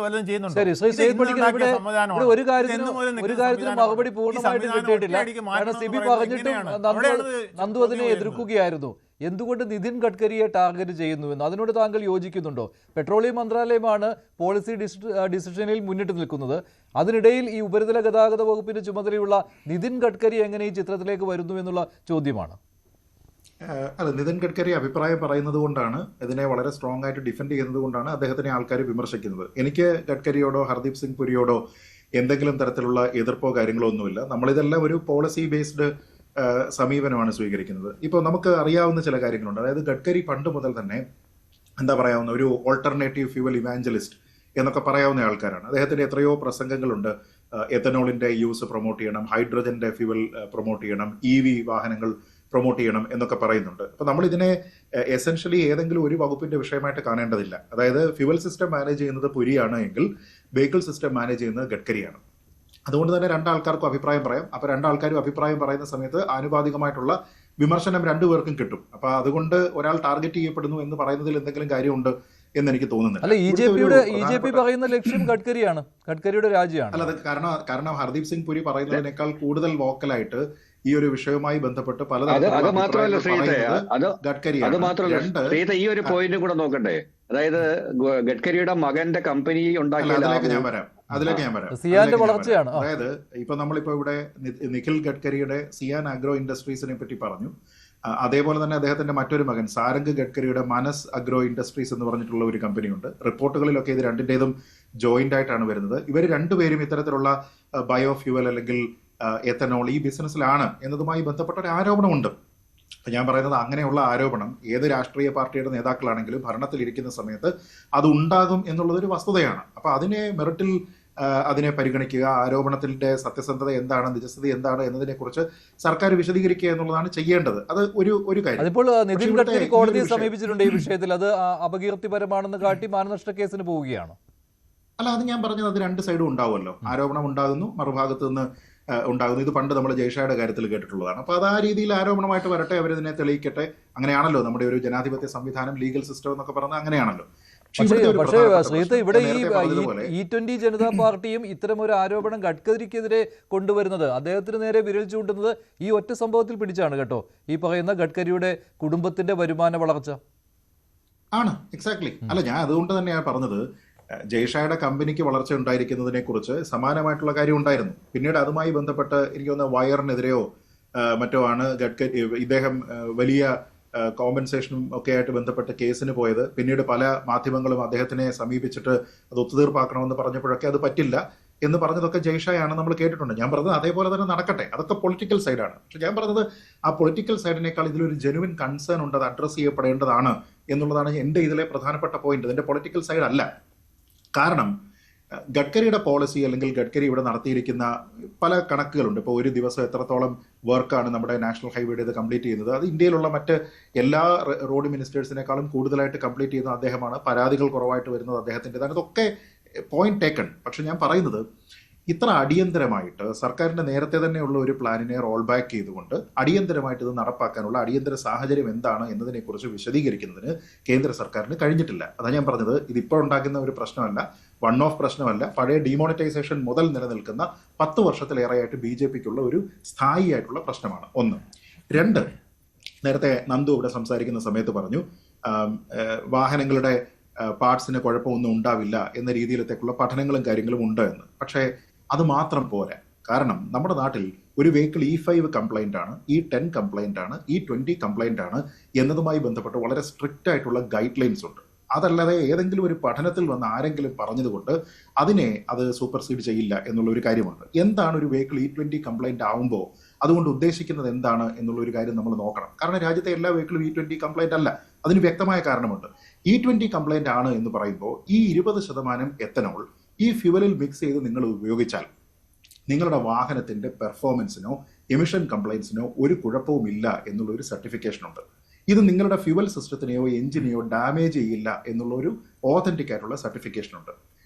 വല്ലതും ചെയ്യുന്നുണ്ടോ? ശരി, ശ്രീ സയ്യിദ് പടിക്കൽ, ഇവിടെ ഒരു കാര്യത്തിനും മറുപടി പൂർണ്ണമായിട്ടും കിട്ടിയിട്ടില്ല. കാരണം സിബി പറഞ്ഞിട്ടും നന്ദു അതിനെ എതിർക്കുകയായിരുന്നു. എന്തുകൊണ്ട് നിതിൻ ഗഡ്കരിയെ ടാർഗറ്റ് ചെയ്യുന്നുവെന്ന് അതിനോട് താങ്കൾ യോജിക്കുന്നുണ്ടോ? പെട്രോളിയം മന്ത്രാലയമാണ് പോളിസി ഡിസിഷനിൽ മുന്നിട്ട് നിൽക്കുന്നത്. അതിനിടയിൽ ഈ ഉപരിതല ഗതാഗത വകുപ്പിന്റെ ചുമതലയുള്ള നിതിൻ ഗഡ്കരി എങ്ങനെ ഈ ചിത്രത്തിലേക്ക് വരുന്നു എന്നുള്ള ചോദ്യമാണ്. അല്ല, നിതിൻ ഗഡ്കരി അഭിപ്രായം പറയുന്നത് കൊണ്ടാണ്, ഇതിനെ വളരെ സ്ട്രോങ് ആയിട്ട് ഡിഫെൻഡ് ചെയ്യുന്നത് കൊണ്ടാണ് അദ്ദേഹത്തിനെ ആൾക്കാർ വിമർശിക്കുന്നത്. എനിക്ക് ഗഡ്കരിയോടോ ഹർദീപ് സിംഗ് പുരിയോടോ എന്തെങ്കിലും തരത്തിലുള്ള എതിർപ്പോ കാര്യങ്ങളോ ഒന്നുമില്ല. നമ്മളിതെല്ലാം ഒരു പോളിസി ബേസ്ഡ് സമീപനമാണ് സ്വീകരിക്കുന്നത്. ഇപ്പോൾ നമുക്ക് അറിയാവുന്ന ചില കാര്യങ്ങളുണ്ട്. അതായത് ഗഡ്കരി പണ്ട് മുതൽ തന്നെ എന്താ പറയാവുന്ന ഒരു ഓൾട്ടർനേറ്റീവ് ഫ്യൂവൽ ഇവാഞ്ചലിസ്റ്റ് എന്നൊക്കെ പറയാവുന്ന ആൾക്കാരാണ്. അദ്ദേഹത്തിന്റെ എത്രയോ പ്രസംഗങ്ങളുണ്ട്. എത്തനോളിന്റെ യൂസ് പ്രൊമോട്ട് ചെയ്യണം, ഹൈഡ്രജന്റെ ഫ്യൂവൽ പ്രൊമോട്ട് ചെയ്യണം, EV വാഹനങ്ങൾ പ്രൊമോട്ട് ചെയ്യണം എന്നൊക്കെ പറയുന്നുണ്ട്. അപ്പോൾ നമ്മൾ ഇതിനെ എസെൻഷ്യലി ഏതെങ്കിലും ഒരു വകുപ്പിന്റെ വിഷയമായിട്ട് കാണേണ്ടതില്ല. അതായത് ഫ്യൂവൽ സിസ്റ്റം മാനേജ് ചെയ്യുന്നത് പുരിയാണ് എങ്കിൽ വെഹിക്കിൾ സിസ്റ്റം മാനേജ് ചെയ്യുന്നത് ഗഡ്കരിയാണ്. അതുകൊണ്ട് തന്നെ രണ്ടാൾക്കാർക്കും അഭിപ്രായം പറയാം. അപ്പോൾ രണ്ടാൾക്കാരും അഭിപ്രായം പറയുന്ന സമയത്ത് ആനുപാതികമായിട്ടുള്ള വിമർശനം രണ്ടുപേർക്കും കിട്ടും. അപ്പൊ അതുകൊണ്ട് ഒരാൾ ടാർഗറ്റ് ചെയ്യപ്പെടുന്നു എന്ന് പറയുന്നതിൽ എന്തെങ്കിലും കാര്യമുണ്ട് എന്ന് എനിക്ക് തോന്നുന്നില്ല. അല്ല, EJP പറയുന്ന ലക്ഷ്യം ഗഡ്കരിയാണ്, ഗഡ്കരിയുടെ രാജ്യമാണ്. അല്ല, അത് കാരണം ഹർദീപ് സിംഗ് പുരി പറയുന്നതിനേക്കാൾ കൂടുതൽ വോക്കലായിട്ട് ഈ ഒരു വിഷയവുമായി ബന്ധപ്പെട്ട് അത് മാത്രമല്ല ശ്രീത ഈ ഒരു പോയിന്റ് കൂടെ നോക്കണ്ടേ. അതായത് ഗഡ്കരിയുടെ മകന്റെ കമ്പനി അതിലേക്ക് ഞാൻ വരാം. അതായത് ഇപ്പൊ നമ്മളിപ്പോ ഇവിടെ നിഖിൽ ഗഡ്കരിയുടെ സിയാൻ അഗ്രോ ഇൻഡസ്ട്രീസിനെ പറ്റി പറഞ്ഞു. അതേപോലെ തന്നെ അദ്ദേഹത്തിന്റെ മറ്റൊരു മകൻ സാരംഗ് ഗഡ്കരിയുടെ മനസ് അഗ്രോ ഇൻഡസ്ട്രീസ് എന്ന് പറഞ്ഞിട്ടുള്ള ഒരു കമ്പനിയുണ്ട്. റിപ്പോർട്ടുകളിലൊക്കെ ഇത് രണ്ടിന്റേതും ജോയിന്റ് ആയിട്ടാണ് വരുന്നത്. ഇവർ രണ്ടുപേരും ഇത്തരത്തിലുള്ള ബയോഫ്യൂവൽ അല്ലെങ്കിൽ എത്തനോൾ ഈ ബിസിനസ്സിലാണ് എന്നതുമായി ബന്ധപ്പെട്ട ഒരു ആരോപണമുണ്ട്. ഞാൻ പറയുന്നത് അങ്ങനെയുള്ള ആരോപണം ഏത് രാഷ്ട്രീയ പാർട്ടിയുടെ നേതാക്കളാണെങ്കിലും ഭരണത്തിലിരിക്കുന്ന സമയത്ത് അത് ഉണ്ടാകും എന്നുള്ളതൊരു വസ്തുതയാണ്. അപ്പൊ അതിനെ മെറിറ്റിൽ അതിനെ പരിഗണിക്കുക, ആരോപണത്തിന്റെ സത്യസന്ധത എന്താണ്, നിജസ്ഥിതി എന്താണ് എന്നതിനെ കുറിച്ച് സർക്കാർ വിശദീകരിക്കുക എന്നുള്ളതാണ് ചെയ്യേണ്ടത്. അത് ഒരു കാര്യം. അതിപ്പോൾ നിതിൻ ഗഡ്കരി കോടതിയെ സമീപിച്ചിട്ടുണ്ട് ഈ വിഷയത്തിൽ. അത് അപകീർത്തിപരമാണെന്ന് കാട്ടി മാനനഷ്ട കേസിന് പോവുകയാണ്. അല്ല, അത് ഞാൻ പറഞ്ഞത് അത് രണ്ട് സൈഡും ഉണ്ടാവുമല്ലോ. ആരോപണം ഉണ്ടാകുന്നു, മറുഭാഗത്ത് നിന്ന് ഉണ്ടാകുന്നു. ഇത് പണ്ട് നമ്മൾ ജയ്ഷയുടെ കാര്യത്തിൽ കേട്ടിട്ടുള്ളതാണ്. അപ്പൊ അത് ആ രീതിയിൽ ആരോപണമായിട്ട് വരട്ടെ, അവരിതിനെ തെളിയിക്കട്ടെ. അങ്ങനെയാണല്ലോ നമ്മുടെ ഒരു ജനാധിപത്യ സംവിധാനം, ലീഗൽ സിസ്റ്റം എന്നൊക്കെ പറഞ്ഞാൽ അങ്ങനെയാണല്ലോ. പക്ഷേ ശ്രീത, ഇവിടെ ഈ E20 ജനതാ പാർട്ടിയും ഇത്തരം ഒരു ആരോപണം ഗഡ്കരിക്കെതിരെ കൊണ്ടുവരുന്നത്, അദ്ദേഹത്തിന് നേരെ വിരൽ ചൂണ്ടുന്നത് ഈ ഒറ്റ സംഭവത്തിൽ പിടിച്ചാണ് കേട്ടോ. ഈ പറയുന്ന ഗഡ്കരിയുടെ കുടുംബത്തിന്റെ വരുമാന വളർച്ച ആണ്. എക്സാക്ട്ലി. അല്ല, ഞാൻ അതുകൊണ്ട് തന്നെയാണ് പറഞ്ഞത് ജയ്ഷയുടെ കമ്പനിക്ക് വളർച്ച ഉണ്ടായിരിക്കുന്നതിനെ കുറിച്ച് സമാനമായിട്ടുള്ള കാര്യം ഉണ്ടായിരുന്നു. പിന്നീട് അതുമായി ബന്ധപ്പെട്ട് എനിക്ക് തോന്നുന്ന വയറിനെതിരെയോ മറ്റോ ആണ് ഗഡ്കരി ഇദ്ദേഹം വലിയ കോമ്പൻസേഷനും ഒക്കെ ആയിട്ട് ബന്ധപ്പെട്ട് കേസിന് പോയത്. പിന്നീട് പല മാധ്യമങ്ങളും അദ്ദേഹത്തിനെ സമീപിച്ചിട്ട് അത് ഒത്തുതീർപ്പാക്കണമെന്ന് പറഞ്ഞപ്പോഴൊക്കെ അത് പറ്റില്ല എന്ന് പറഞ്ഞതൊക്കെ ജയ്ഷയാണ് നമ്മൾ കേട്ടിട്ടുണ്ട്. ഞാൻ പറഞ്ഞത് അതേപോലെ തന്നെ നടക്കട്ടെ, അതൊക്കെ പൊളിറ്റിക്കൽ സൈഡാണ്. പക്ഷെ ഞാൻ പറഞ്ഞത് ആ പൊളിറ്റിക്കൽ സൈഡിനേക്കാൾ ഇതിലൊരു ജെനുവിൻ കൺസേൺ ഉണ്ട്, അത് അഡ്രസ് ചെയ്യപ്പെടേണ്ടതാണ് എന്നുള്ളതാണ് എൻ്റെ ഇതിലെ പ്രധാനപ്പെട്ട പോയിന്റ്. ഇതിന്റെ പൊളിറ്റിക്കൽ സൈഡ് അല്ല. കാരണം ഗഡ്കരിയുടെ പോളിസി അല്ലെങ്കിൽ ഗഡ്കരി ഇവിടെ നടത്തിയിരിക്കുന്ന പല കണക്കുകളുണ്ട്. ഇപ്പോൾ ഒരു ദിവസം എത്രത്തോളം വർക്കാണ് നമ്മുടെ നാഷണൽ ഹൈവേയുടെ ഇത് കംപ്ലീറ്റ് ചെയ്യുന്നത്, അത് ഇന്ത്യയിലുള്ള മറ്റ് എല്ലാ റോഡ് മിനിസ്റ്റേഴ്സിനേക്കാളും കൂടുതലായിട്ട് കംപ്ലീറ്റ് ചെയ്യുന്ന അദ്ദേഹമാണ്. പരാതികൾ കുറവായിട്ട് വരുന്നത് അദ്ദേഹത്തിൻ്റെതാണ്. ഇതൊക്കെ പോയിന്റ് ടേക്കൺ. പക്ഷെ ഞാൻ പറയുന്നത് ഇത്ര അടിയന്തരമായിട്ട് സർക്കാരിന്റെ നേരത്തെ തന്നെയുള്ള ഒരു പ്ലാനിനെ റോൾ ബാക്ക് ചെയ്തുകൊണ്ട് അടിയന്തരമായിട്ട് ഇത് നടപ്പാക്കാനുള്ള അടിയന്തര സാഹചര്യം എന്താണ് എന്നതിനെക്കുറിച്ച് വിശദീകരിക്കുന്നതിന് കേന്ദ്ര സർക്കാരിന് കഴിഞ്ഞിട്ടില്ല. അതാണ് ഞാൻ പറഞ്ഞത്, ഇതിപ്പോൾ ഉണ്ടാക്കുന്ന ഒരു പ്രശ്നമല്ല, വൺ ഓഫ് പ്രശ്നമല്ല. പഴയ ഡിമോണിറ്റൈസേഷൻ മുതൽ നിലനിൽക്കുന്ന 10 വർഷത്തിലേറെയായിട്ട് BJPക്കുള്ള ഒരു സ്ഥായി ആയിട്ടുള്ള പ്രശ്നമാണ്. ഒന്ന്. രണ്ട്, നേരത്തെ നന്ദു ഇവിടെ സംസാരിക്കുന്ന സമയത്ത് പറഞ്ഞു വാഹനങ്ങളുടെ പാർട്സിന് കുഴപ്പമൊന്നും ഉണ്ടാവില്ല എന്ന രീതിയിലത്തേക്കുള്ള പഠനങ്ങളും കാര്യങ്ങളും ഉണ്ട് എന്ന്. പക്ഷേ അത് മാത്രം പോരാ. കാരണം നമ്മുടെ നാട്ടിൽ ഒരു വെഹിക്കിൾ E5 കംപ്ലൈന്റ് ആണ്, E10 കംപ്ലൈന്റ് ആണ്, E20 കംപ്ലൈന്റ് ആണ് എന്നതുമായി ബന്ധപ്പെട്ട് വളരെ സ്ട്രിക്റ്റ് ആയിട്ടുള്ള ഗൈഡ് ലൈൻസ് ഉണ്ട്. അതല്ലാതെ ഏതെങ്കിലും ഒരു പഠനത്തിൽ വന്ന് ആരെങ്കിലും പറഞ്ഞതുകൊണ്ട് അതിനെ അത് സൂപ്പർസീഡ് ചെയ്യില്ല എന്നുള്ള ഒരു കാര്യമുണ്ട്. എന്താണ് ഒരു വെഹിക്കിൾ E20 കംപ്ലൈന്റ് ആവുമ്പോൾ അതുകൊണ്ട് ഉദ്ദേശിക്കുന്നത് എന്താണ് എന്നുള്ള ഒരു കാര്യം നമ്മൾ നോക്കണം. കാരണം രാജ്യത്തെ എല്ലാ വെഹിക്കിളും E20 കംപ്ലൈന്റ് അല്ല. അതിന് വ്യക്തമായ കാരണമുണ്ട്. E20 കംപ്ലൈന്റ് ആണ് എന്ന് പറയുമ്പോൾ ഈ 20% എത്തനോൾ ഈ ഫ്യൂവലിൽ മിക്സ് ചെയ്ത് നിങ്ങൾ ഉപയോഗിച്ചാൽ നിങ്ങളുടെ വാഹനത്തിന്റെ പെർഫോമൻസിനോ എമിഷൻ കംപ്ലൈൻസിനോ ഒരു കുഴപ്പവുമില്ല എന്നുള്ള ഒരു സർട്ടിഫിക്കേഷൻ ഉണ്ട്. ഇത് നിങ്ങളുടെ ഫ്യൂവൽ സിസ്റ്റത്തിനെയോ എഞ്ചിനെയോ ഡാമേജ് ചെയ്യില്ല എന്നുള്ള ഒരു ഓതന്റിക് ആയിട്ടുള്ള സർട്ടിഫിക്കേഷൻ ഉണ്ട്.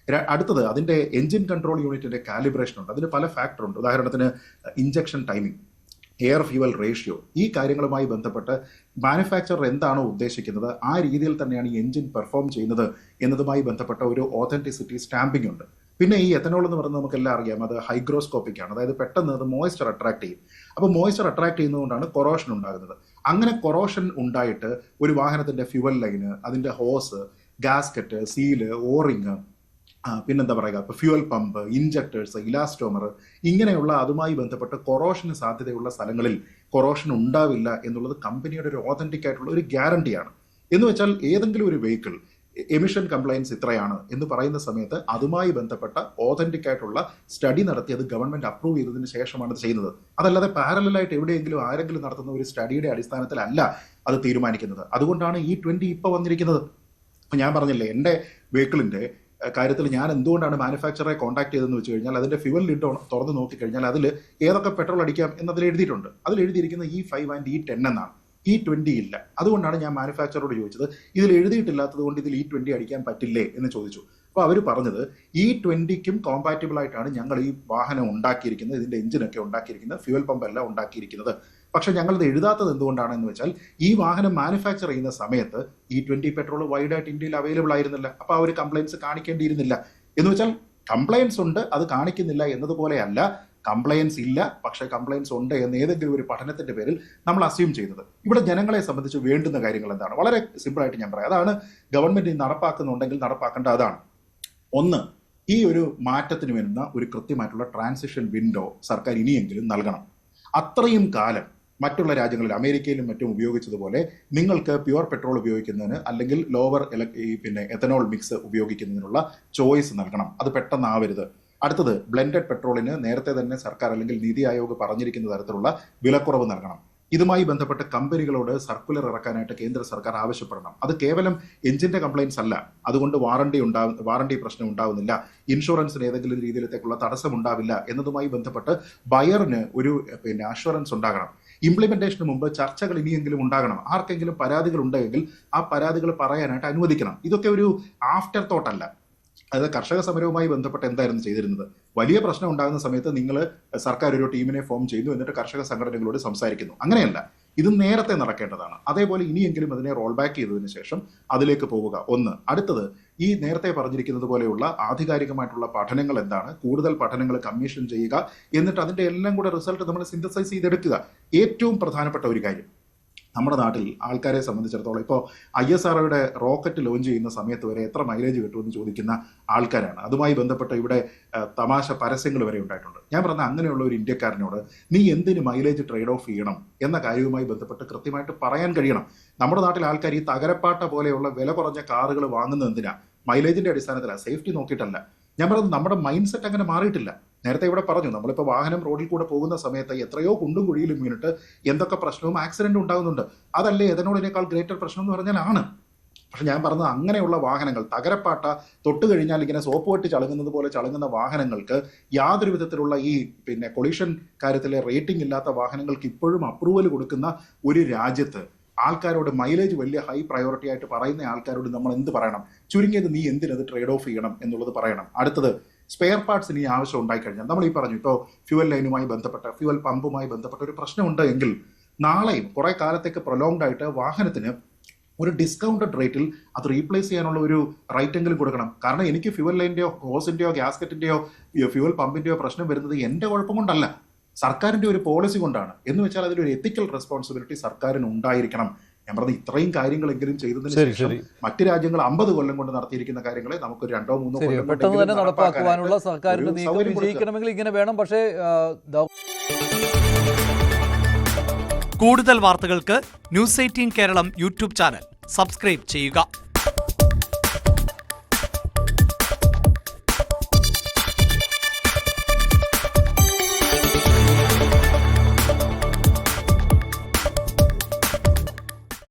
അടുത്തത് അതിന്റെ എഞ്ചിൻ കൺട്രോൾ യൂണിറ്റിന്റെ കാലിബ്രേഷൻ ഉണ്ട്. അതിന് പല ഫാക്ടർ ഉണ്ട്. ഉദാഹരണത്തിന് injection timing. Air fuel ratio, ഈ കാര്യങ്ങളുമായി ബന്ധപ്പെട്ട് മാനുഫാക്ചറർ എന്താണോ ഉദ്ദേശിക്കുന്നത് ആ രീതിയിൽ തന്നെയാണ് ഈ എഞ്ചിൻ പെർഫോം ചെയ്യുന്നത് എന്നതുമായി ബന്ധപ്പെട്ട ഒരു ഓതന്റിസിറ്റി സ്റ്റാമ്പിംഗ് ഉണ്ട്. പിന്നെ ഈ എത്തനോൾ എന്ന് പറയുന്നത് നമുക്കെല്ലാം അറിയാം, അത് ഹൈഗ്രോസ്കോപ്പിക് ആണ്, അതായത് പെട്ടെന്ന് അത് മോയ്സ്ചർ അട്രാക്ട് ചെയ്യും. അപ്പോൾ മോയ്സ്ചർ അട്രാക്ട് ചെയ്യുന്നതുകൊണ്ടാണ് കൊറോഷൻ ഉണ്ടാകുന്നത്. അങ്ങനെ കൊറോഷൻ ഉണ്ടായിട്ട് ഒരു വാഹനത്തിന്റെ ഫ്യൂവൽ ലൈന്, അതിന്റെ ഹോസ്, ഗാസ്കറ്റ്, സീല്, ഓറിങ്, പിന്നെന്താ പറയുക, ഇപ്പോൾ ഫ്യൂവൽ പമ്പ്, ഇൻജക്ടേഴ്സ്, ഇലാസ്റ്റോമർ, ഇങ്ങനെയുള്ള അതുമായി ബന്ധപ്പെട്ട് കൊറോഷന് സാധ്യതയുള്ള സ്ഥലങ്ങളിൽ കൊറോഷൻ ഉണ്ടാവില്ല എന്നുള്ളത് കമ്പനിയുടെ ഒരു ഓതന്റിക് ആയിട്ടുള്ള ഒരു ഗ്യാരണ്ടിയാണ്. എന്ന് വെച്ചാൽ ഏതെങ്കിലും ഒരു വെഹിക്കിൾ എമിഷൻ കംപ്ലയൻസ് ഇത്രയാണ് എന്ന് പറയുന്ന സമയത്ത് അതുമായി ബന്ധപ്പെട്ട ഓതന്റിക് ആയിട്ടുള്ള സ്റ്റഡി നടത്തി അത് ഗവൺമെന്റ് അപ്രൂവ് ചെയ്തതിന് ശേഷമാണ് ഇത് ചെയ്യുന്നത്. അതല്ലാതെ പാരലായിട്ട് എവിടെയെങ്കിലും ആരെങ്കിലും നടത്തുന്ന ഒരു സ്റ്റഡിയുടെ അടിസ്ഥാനത്തിലല്ല അത് തീരുമാനിക്കുന്നത്. അതുകൊണ്ടാണ് E20 ഇപ്പോൾ വന്നിരിക്കുന്നത്. ഞാൻ പറഞ്ഞില്ലേ, എൻ്റെ വെഹിക്കിളിന്റെ കാര്യത്തിൽ ഞാൻ എന്തുകൊണ്ടാണ് മാനുഫാക്ചറെ കോൺടാക്ട് ചെയ്തതെന്ന് വെച്ച് കഴിഞ്ഞാൽ അതിന്റെ ഫ്യൂവൽ ലിഡ് തുറന്ന് നോക്കിക്കഴിഞ്ഞാൽ അതിൽ ഏതൊക്കെ പെട്രോൾ അടിക്കാം എന്നതിൽ എഴുതിയിട്ടുണ്ട്. അതിൽ എഴുതിയിരിക്കുന്നത് E5 ആൻഡ് E10 എന്നാണ്, E20 ഇല്ല. അതുകൊണ്ടാണ് ഞാൻ മാനുഫാക്ചറോട് ചോദിച്ചത്, ഇതിൽ എഴുതിയിട്ടില്ലാത്തത് കൊണ്ട് ഇതിൽ E20 അടിക്കാൻ പറ്റില്ലേ എന്ന് ചോദിച്ചു. അപ്പോൾ അവർ പറഞ്ഞത് E20ക്കും കോമ്പാറ്റബിൾ ആയിട്ടാണ് ഞങ്ങൾ ഈ വാഹനം ഉണ്ടാക്കിയിരിക്കുന്നത്, ഇതിന്റെ എഞ്ചിനൊക്കെ ഉണ്ടാക്കിയിരിക്കുന്നത്, ഫ്യൂവൽ പമ്പ് എല്ലാം ഉണ്ടാക്കിയിരിക്കുന്നത്. പക്ഷെ ഞങ്ങളത് എഴുതാത്തത് എന്തുകൊണ്ടാണെന്ന് വെച്ചാൽ ഈ വാഹനം മാനുഫാക്ചർ ചെയ്യുന്ന സമയത്ത് E20 പെട്രോൾ വൈഡായിട്ട് ഇന്ത്യയിൽ അവൈലബിൾ ആയിരുന്നില്ല. അപ്പോൾ ആ ഒരു കംപ്ലയിൻസ് കാണിക്കേണ്ടിയിരുന്നില്ല. എന്ന് വെച്ചാൽ കംപ്ലയിൻസ് ഉണ്ട്, അത് കാണിക്കുന്നില്ല എന്നതുപോലെയല്ല കംപ്ലയൻസ് ഇല്ല പക്ഷേ കംപ്ലയൻസ് ഉണ്ട് എന്ന് ഏതെങ്കിലും ഒരു പഠനത്തിന്റെ പേരിൽ നമ്മൾ അസ്യൂം ചെയ്യുന്നത്. ഇവിടെ ജനങ്ങളെ സംബന്ധിച്ച് വേണ്ടുന്ന കാര്യങ്ങൾ എന്താണ്? വളരെ സിമ്പിളായിട്ട് ഞാൻ പറയാം. അതാണ് ഗവൺമെന്റ് നടപ്പാക്കുന്നുണ്ടെങ്കിൽ നടപ്പാക്കേണ്ട അതാണ്. ഒന്ന്, ഈ ഒരു മാറ്റത്തിന് വരുന്ന ഒരു കൃത്യമായിട്ടുള്ള ട്രാൻസിഷൻ വിൻഡോ സർക്കാർ ഇനിയെങ്കിലും നൽകണം. അത്രയും കാലം മറ്റുള്ള രാജ്യങ്ങളിൽ അമേരിക്കയിലും മറ്റും ഉപയോഗിച്ചതുപോലെ നിങ്ങൾക്ക് പ്യുവർ പെട്രോൾ ഉപയോഗിക്കുന്നതിന് അല്ലെങ്കിൽ ലോവർ എത്തനോൾ മിക്സ് ഉപയോഗിക്കുന്നതിനുള്ള ചോയ്സ് നൽകണം. അത് പെട്ടെന്നാവരുത്. അടുത്തത്, ബ്ലെൻഡഡ് പെട്രോളിന് നേരത്തെ തന്നെ സർക്കാർ അല്ലെങ്കിൽ നീതി ആയോഗ് പറഞ്ഞിരിക്കുന്ന തരത്തിലുള്ള വിലക്കുറവ് നൽകണം. ഇതുമായി ബന്ധപ്പെട്ട് കമ്പനികളോട് സർക്കുലർ ഇറക്കാനായിട്ട് കേന്ദ്ര സർക്കാർ ആവശ്യപ്പെടണം. അത് കേവലം എഞ്ചിന്റെ കംപ്ലയിൻസ് അല്ല, അതുകൊണ്ട് വാറണ്ടി പ്രശ്നം ഉണ്ടാവുന്നില്ല, ഇൻഷുറൻസിന് ഏതെങ്കിലും രീതിയിലേക്കുള്ള തടസ്സം ഉണ്ടാവില്ല എന്നതുമായി ബന്ധപ്പെട്ട് ബയറിന് ഒരു അഷ്വറൻസ് ഉണ്ടാകണം. ഇംപ്ലിമെന്റേഷന് മുമ്പ് ചർച്ചകൾ ഇനിയെങ്കിലും ഉണ്ടാകണം. ആർക്കെങ്കിലും പരാതികൾ ഉണ്ടെങ്കിൽ ആ പരാതികൾ പറയാനായിട്ട് അനുവദിക്കണം. ഇതൊക്കെ ഒരു ആഫ്റ്റർ തോട്ട് അല്ല. അതായത് കർഷക സമരവുമായി ബന്ധപ്പെട്ട് എന്തായിരുന്നു ചെയ്തിരുന്നത്? വലിയ പ്രശ്നം ഉണ്ടാകുന്ന സമയത്ത് നിങ്ങൾ സർക്കാർ ഒരു ടീമിനെ ഫോം ചെയ്യുന്നു, എന്നിട്ട് കർഷക സംഘടനകളോട് സംസാരിക്കുന്നു. അങ്ങനെയല്ല, ഇത് നേരത്തെ നടക്കേണ്ടതാണ്. അതേപോലെ ഇനിയെങ്കിലും അതിനെ റോൾ ബാക്ക് ചെയ്തതിനു ശേഷം അതിലേക്ക് പോവുക. ഒന്ന്. അടുത്തത്, ഈ നേരത്തെ പറഞ്ഞിരിക്കുന്നത് പോലെയുള്ള ആധികാരികമായിട്ടുള്ള പഠനങ്ങൾ എന്താണ്, കൂടുതൽ പഠനങ്ങൾ കമ്മീഷൻ ചെയ്യുക, എന്നിട്ട് അതിന്റെ എല്ലാം കൂടെ റിസൾട്ട് നമ്മൾ സിന്തസൈസ് ചെയ്തെടുക്കുക. ഏറ്റവും പ്രധാനപ്പെട്ട ഒരു കാര്യം, നമ്മുടെ നാട്ടിൽ ആൾക്കാരെ സംബന്ധിച്ചിടത്തോളം ഇപ്പോൾ ISROയുടെ റോക്കറ്റ് ലോഞ്ച് ചെയ്യുന്ന സമയത്ത് വരെ എത്ര മൈലേജ് കിട്ടുമെന്ന് ചോദിക്കുന്ന ആൾക്കാരാണ്. അതുമായി ബന്ധപ്പെട്ട് ഇവിടെ തമാശ പരസ്യങ്ങൾ വരെ ഉണ്ടായിട്ടുണ്ട്. ഞാൻ പറഞ്ഞ അങ്ങനെയുള്ള ഒരു ഇന്ത്യക്കാരനോട് നീ എന്തിന് മൈലേജ് ട്രേഡ് ഓഫ് ചെയ്യണം എന്ന കാര്യവുമായി ബന്ധപ്പെട്ട് കൃത്യമായിട്ട് പറയാൻ കഴിയണം. നമ്മുടെ നാട്ടിൽ ആൾക്കാർ ഈ തകരപ്പാട്ട പോലെയുള്ള വില കുറഞ്ഞ കാറുകൾ വാങ്ങുന്നത് എന്തിനാ? മൈലേജിന്റെ അടിസ്ഥാനത്തിലാണ്, സേഫ്റ്റി നോക്കിയിട്ടല്ല. ഞാൻ പറയുന്നത് നമ്മുടെ മൈൻഡ് സെറ്റ് അങ്ങനെ മാറിയിട്ടില്ല. നേരത്തെ ഇവിടെ പറഞ്ഞു, നമ്മളിപ്പോൾ വാഹനം റോഡിൽ കൂടെ പോകുന്ന സമയത്ത് എത്രയോ കുണ്ടും കുഴിയിലും വീണിട്ട് എന്തൊക്കെ പ്രശ്നവും ആക്സിഡന്റും ഉണ്ടാകുന്നുണ്ട്. അതല്ലേ എഥനോളിനേക്കാൾ ഗ്രേറ്റർ പ്രശ്നം എന്ന് പറഞ്ഞാൽ ആണ്. പക്ഷെ ഞാൻ പറഞ്ഞത് അങ്ങനെയുള്ള വാഹനങ്ങൾ, തകരപ്പാട്ട തൊട്ട് കഴിഞ്ഞാൽ ഇങ്ങനെ സോപ്പ് വെട്ടി ചളുങ്ങുന്നത് പോലെ ചളുങ്ങുന്ന വാഹനങ്ങൾക്ക് യാതൊരു വിധത്തിലുള്ള ഈ കൊളീഷൻ കാര്യത്തിലെ റേറ്റിംഗ് ഇല്ലാത്ത വാഹനങ്ങൾക്ക് ഇപ്പോഴും അപ്രൂവൽ കൊടുക്കുന്ന ഒരു രാജ്യത്ത് ആൾക്കാരോട് മൈലേജ് വലിയ ഹൈ പ്രയോറിറ്റി ആയിട്ട് പറയുന്ന ആൾക്കാരോട് നമ്മൾ എന്ത് പറയണം? ചുരുങ്ങിയത് നീ എന്തിനത് ട്രേഡ് ഓഫ് ചെയ്യണം എന്നുള്ളത് പറയണം. അടുത്തത്, സ്പെയർ പാർട്സിന് ഈ ആവശ്യം ഉണ്ടായിക്കഴിഞ്ഞാൽ, നമ്മൾ ഈ പറഞ്ഞു ഇപ്പോൾ ഫ്യൂവൽ ലൈനുമായി ബന്ധപ്പെട്ട, ഫ്യൂവൽ പമ്പുമായി ബന്ധപ്പെട്ട ഒരു പ്രശ്നമുണ്ട് എങ്കിൽ നാളെയും കുറെ കാലത്തേക്ക് പ്രൊലോങ്ഡ് ആയിട്ട് വാഹനത്തിന് ഒരു ഡിസ്കൗണ്ടഡ് റേറ്റിൽ അത് റീപ്ലേസ് ചെയ്യാനുള്ള ഒരു റൈറ്റ് എങ്കിലും കൊടുക്കണം. കാരണം എനിക്ക് ഫ്യൂവൽ ലൈനിന്റെയോ ഹോസിന്റെയോ ഗ്യാസ്കറ്റിന്റെയോ ഫ്യൂവൽ പമ്പിന്റെയോ പ്രശ്നം വരുന്നത് എൻ്റെ കുഴപ്പം കൊണ്ടല്ല, സർക്കാരിന്റെ ഒരു പോളിസി കൊണ്ടാണ്. എന്ന് വെച്ചാൽ അതിലൊരു എത്തിക്കൽ റെസ്പോൺസിബിലിറ്റി സർക്കാരിന് ഉണ്ടായിരിക്കണം. ഞാൻ പറഞ്ഞത് ഇത്രയും കാര്യങ്ങളെങ്കിലും ചെയ്തതിന് ശേഷം മറ്റു രാജ്യങ്ങൾ 50 കൊല്ലം കൊണ്ട് നടത്തിയിരിക്കുന്ന കാര്യങ്ങളെ നമുക്ക് 2-3 കൊല്ലം പെട്ടെന്ന് തന്നെ നടപ്പാക്കുവാനുള്ള സർക്കാരിന്റെ നീക്കം വിജയിക്കണമെങ്കിൽ ഇങ്ങനെ വേണം. പക്ഷേ കൂടുതൽ വാർത്തകൾക്ക് News 18 Keralam YouTube channel subscribe ചെയ്യുക.